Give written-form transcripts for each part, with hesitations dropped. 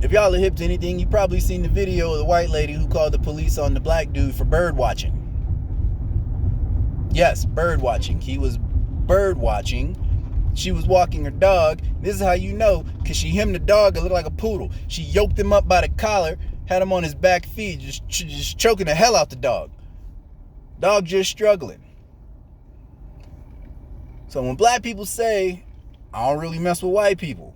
If y'all are hip to anything, you probably seen the video of the white lady who called the police on the black dude for bird watching. Yes, bird watching. He was bird watching. She was walking her dog. This is how you know, because she hemmed the dog that looked like a poodle. She yoked him up by the collar, had him on his back feet, just choking the hell out the dog. Dog just struggling. So when black people say, I don't really mess with white people,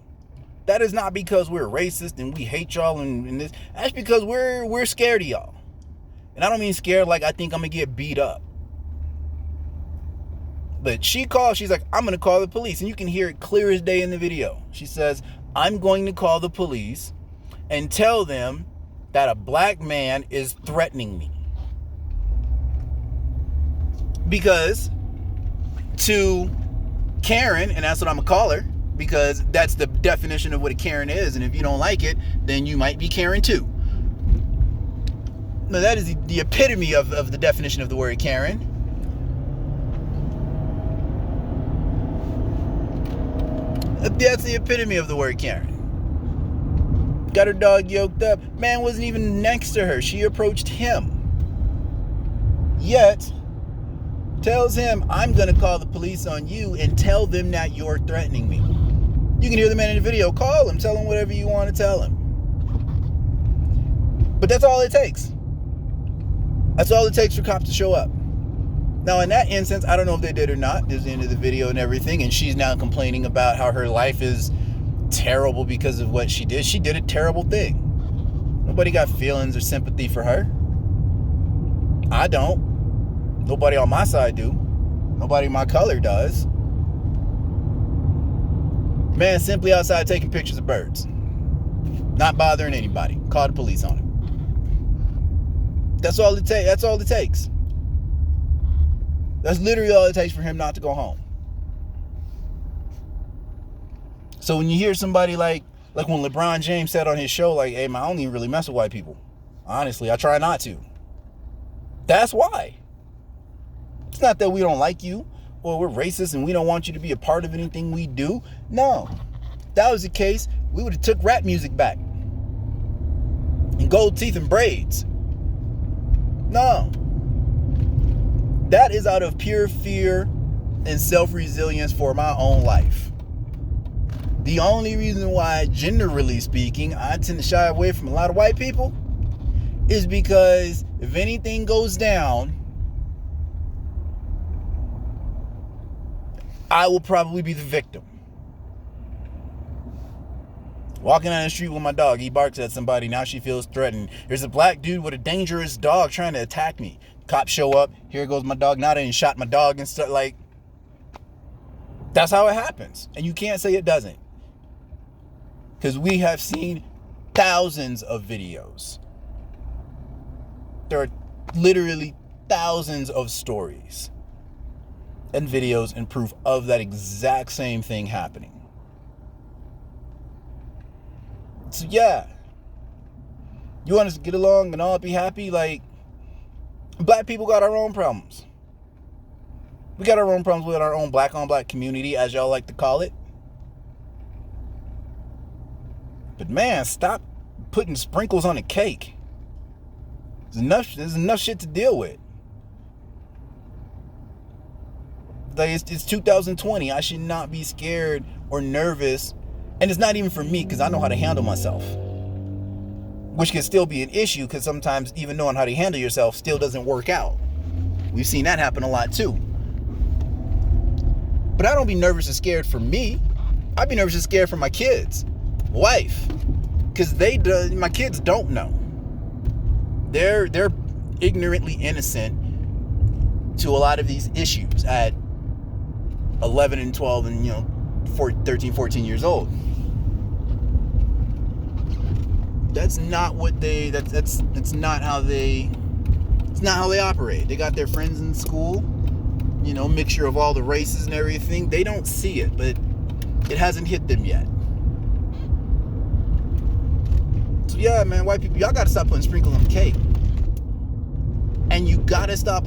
that is not because we're racist and we hate y'all and this. That's because we're scared of y'all. And I don't mean scared like I think I'm going to get beat up. But she's like, I'm going to call the police. And you can hear it clear as day in the video. She says, I'm going to call the police and tell them that a black man is threatening me. Because to Karen, and that's what I'm going to call her, because that's the definition of what a Karen is. And if you don't like it, then you might be Karen too. No, that is the epitome of the definition of the word Karen. That's the epitome of the word Karen. Got her dog yoked up. Man wasn't even next to her. She approached him. Yet, tells him, I'm going to call the police on you and tell them that you're threatening me. You can hear the man in the video. Call him. Tell him whatever you want to tell him. But that's all it takes. That's all it takes for cops to show up. Now, in that instance, I don't know if they did or not. There's the end of the video and everything. And she's now complaining about how her life is terrible because of what she did. She did a terrible thing. Nobody got feelings or sympathy for her. I don't. Nobody on my side do. Nobody my color does. Man simply outside taking pictures of birds. Not bothering anybody. Call the police on him. That's all it takes. That's all it takes. That's literally all it takes for him not to go home. So when you hear somebody like when LeBron James said on his show, like, hey man, I don't even really mess with white people. Honestly, I try not to. That's why. It's not that we don't like you or we're racist and we don't want you to be a part of anything we do. No. If that was the case, we would have took rap music back. And gold teeth and braids. No. That is out of pure fear and self-resilience for my own life. The only reason why, generally speaking, I tend to shy away from a lot of white people is because if anything goes down, I will probably be the victim. Walking down the street with my dog, he barks at somebody, now she feels threatened. There's a black dude with a dangerous dog trying to attack me. Cops show up, here goes my dog, now they done shot my dog and stuff. Like, that's how it happens. And you can't say it doesn't. Because we have seen thousands of videos. There are literally thousands of stories and videos and proof of that exact same thing happening. So yeah, you want us to get along and all be happy? Like, black people got our own problems. We got our own problems with our own black on black community, as y'all like to call it. But man, stop putting sprinkles on a cake. There's enough shit to deal with. Like, it's 2020. I should not be scared or nervous. And it's not even for me, because I know how to handle myself. Which can still be an issue, because sometimes even knowing how to handle yourself still doesn't work out. We've seen that happen a lot too. But I don't be nervous and scared for me. I be nervous and scared for my kids, wife, because my kids don't know. They're ignorantly innocent to a lot of these issues at 11 and 12 and 13, 14 years old. That's not what that's not how they operate. They got their friends in school, mixture of all the races and everything. They don't see it, but it hasn't hit them yet. So yeah, man, white people, y'all gotta stop putting sprinkles on the cake. And you gotta stop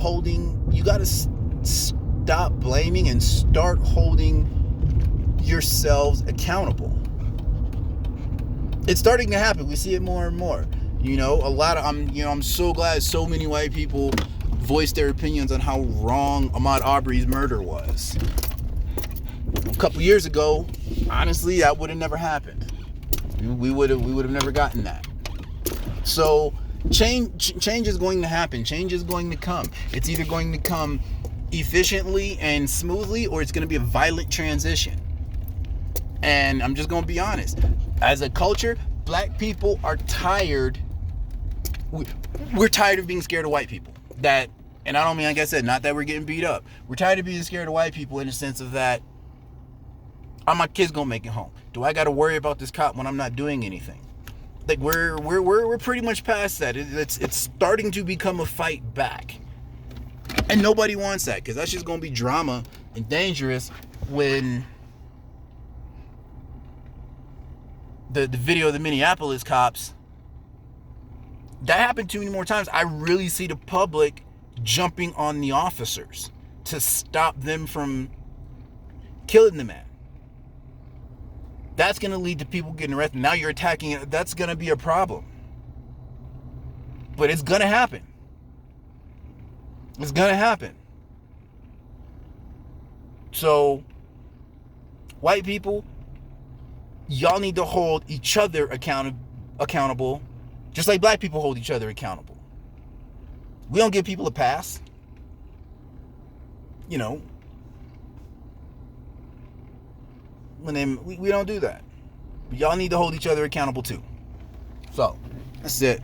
blaming and start holding yourselves accountable. It's starting to happen. We see it more and more. I'm so glad so many white people voiced their opinions on how wrong Ahmaud Arbery's murder was. A couple years ago, honestly, that would have never happened. We would have never gotten that. So change is going to happen. Change is going to come. It's either going to come efficiently and smoothly, or it's going to be a violent transition. And I'm just going to be honest. As a culture, black people are tired. We're tired of being scared of white people. And I don't mean, like I said, not that we're getting beat up. We're tired of being scared of white people in the sense of that, are my kids gonna make it home? Do I got to worry about this cop when I'm not doing anything? Like we're pretty much past that. It's starting to become a fight back, and nobody wants that, because that's just gonna be drama and dangerous. When the video of the Minneapolis cops, that happened too many more times. I really see the public jumping on the officers to stop them from killing the man. That's going to lead to people getting arrested. Now you're attacking it. That's going to be a problem. But it's going to happen. It's going to happen. So, white people, y'all need to hold each other accountable, just like black people hold each other accountable. We don't give people a pass. We don't do that. But y'all need to hold each other accountable too. So, that's it.